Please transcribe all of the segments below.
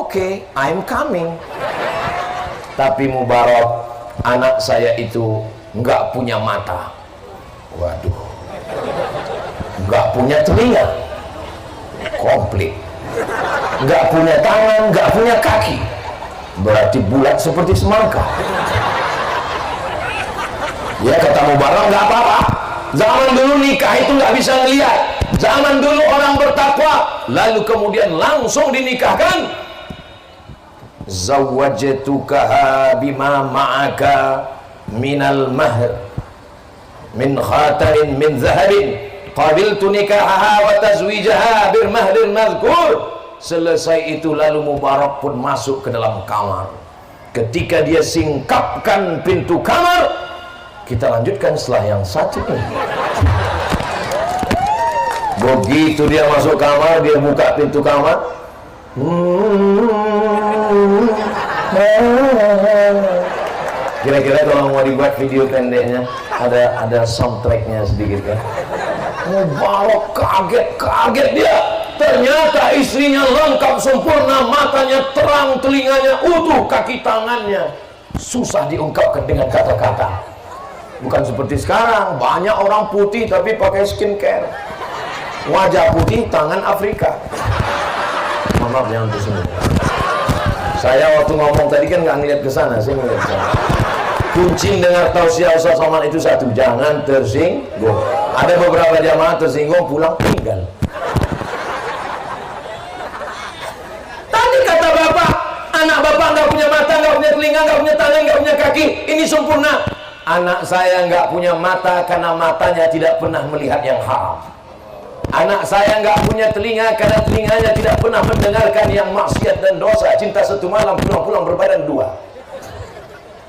Oke, I'm coming. Tapi Mubarak, anak saya itu nggak punya mata. Waduh, nggak punya telinga, komplit. Nggak punya tangan, nggak punya kaki, berarti bulat seperti semangka. Ya kata Mubarak, nggak apa-apa. Zaman dulu nikah itu nggak bisa ngelihat. Zaman dulu orang bertakwa, lalu kemudian langsung dinikahkan. Zawwajtukaha bima ma'aka minal mahr min khatamin min zahabin qabiltu nikahaha wa tazwijaha bir mahril madhkur. Selesai itu lalu Mubarak pun masuk ke dalam kamar. Ketika dia singkapkan pintu kamar, kita lanjutkan setelah yang satu ini. Begitu dia masuk kamar, dia buka pintu kamar. Kira-kira kalau mau dibuat video pendeknya, ada soundtracknya sedikit kan? Mubarak kaget dia. Ternyata istrinya lengkap sempurna, matanya terang, telinganya utuh, kaki tangannya susah diungkapkan dengan kata-kata. Bukan seperti sekarang, banyak orang putih tapi pakai skincare. Wajah putih, tangan Afrika. Maaf jangan tersinggung. Saya waktu ngomong tadi kan nggak ngeliat ke sana, saya ngeliat ke sana. Kunci dengar tausiah Ustaz Somad itu satu, jangan tersinggung. Ada beberapa jamaah tersinggung pulang tinggal. Tadi kata bapak, anak bapak nggak punya mata, nggak punya telinga, nggak punya tangan, nggak punya kaki, ini sempurna. Anak saya nggak punya mata karena matanya tidak pernah melihat yang haram. Anak saya nggak punya telinga karena telinganya tidak pernah mendengarkan yang maksiat dan dosa. Cinta satu malam, pulang-pulang berbadan dua.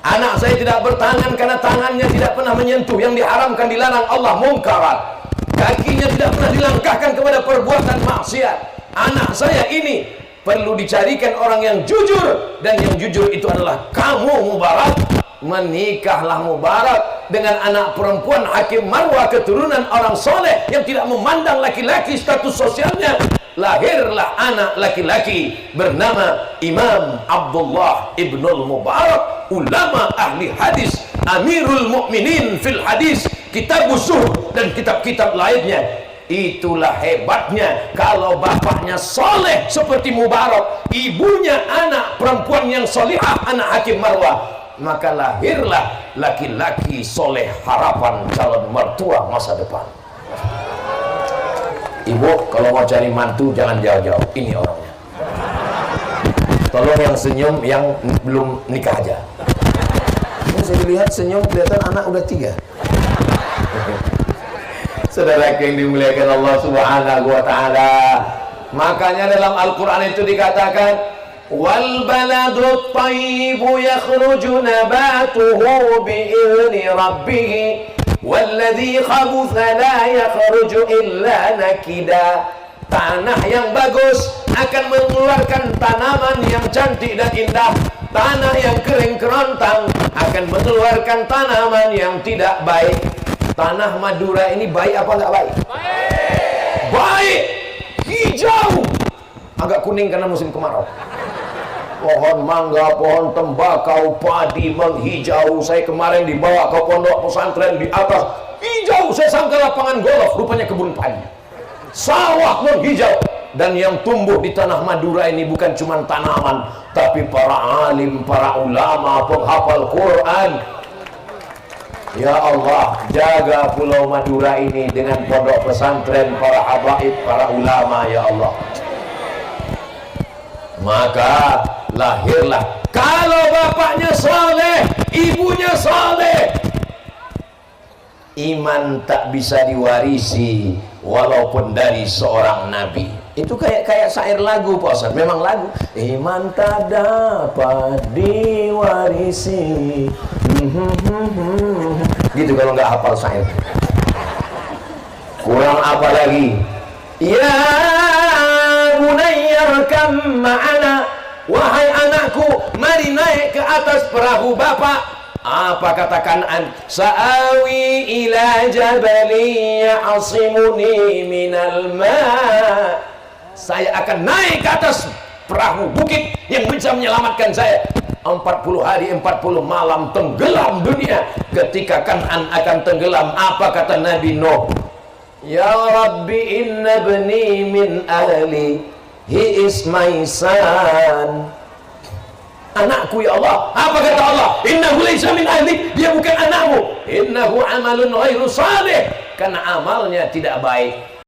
Anak saya tidak bertangan karena tangannya tidak pernah menyentuh yang diharamkan, dilarang Allah, mungkarat. Kakinya tidak pernah dilangkahkan kepada perbuatan maksiat. Anak saya ini perlu dicarikan orang yang jujur, dan yang jujur itu adalah kamu Mubarak. Menikahlah Mubarak dengan anak perempuan Hakim Marwah, keturunan orang soleh yang tidak memandang laki-laki status sosialnya. Lahirlah anak laki-laki bernama Imam Abdullah Ibnul Mubarak, ulama ahli hadis, Amirul Mukminin fil hadis, Kitabus Zuhd dan kitab-kitab lainnya. Itulah hebatnya kalau bapaknya soleh seperti Mubarak, ibunya anak perempuan yang solihah, anak Hakim Marwah, maka lahirlah laki-laki soleh, harapan calon mertua masa depan. Ibu kalau mau cari mantu jangan jauh-jauh, ini orangnya. Tolong yang senyum yang belum nikah aja. Ini saya lihat senyum, kelihatan anak udah 3. Saudara yang dimuliakan Allah Subhanahu wa ta'ala, makanya dalam Al-Quran itu dikatakan, wal baladut thayyibu yakhruju nabatuhu bi'izni rabbih walladzi khabutha la yakhruju illa nakida. Tanah yang bagus akan mengeluarkan tanaman yang cantik dan indah. Tanah yang kering kerontang akan mengeluarkan tanaman yang tidak baik. Tanah Madura ini baik apa enggak baik? Baik. Baik. Hijau. Agak kuning karena musim kemarau. Pohon mangga, pohon tembakau, padi menghijau. Saya kemarin dibawa ke pondok pesantren di atas, hijau. Saya sangka lapangan golf, rupanya kebun padi. Sawah menghijau. Dan yang tumbuh di tanah Madura ini bukan cuma tanaman, tapi para alim, para ulama, penghafal Quran. Ya Allah, jaga Pulau Madura ini dengan pondok pesantren, para habaib, para ulama, ya Allah. Maka lahirlah, kalau bapaknya soleh, ibunya soleh, iman tak bisa diwarisi walaupun dari seorang nabi. Itu kayak syair lagu Pak Ustaz. Memang lagu, iman tak dapat diwarisi. Gitu kalau nggak hafal syair. Kurang apa lagi? Ya bunayyarkam ma'ana, wahai anakku, mari naik ke atas perahu bapak. Apa katakan sa'awi ila jabali ya'asimuni minal ma'. Saya akan naik ke atas perahu bukit yang bisa menyelamatkan saya. 40 hari 40 malam tenggelam dunia. Ketika Kan'an akan tenggelam, apa kata Nabi Nuh? Ya Rabbi inna bni min ahli, he is my son. Anakku ya Allah. Apa kata Allah? Innahu laysa min ahli, dia bukan anakmu. Innahu amalun ghairu salih, karena amalnya tidak baik.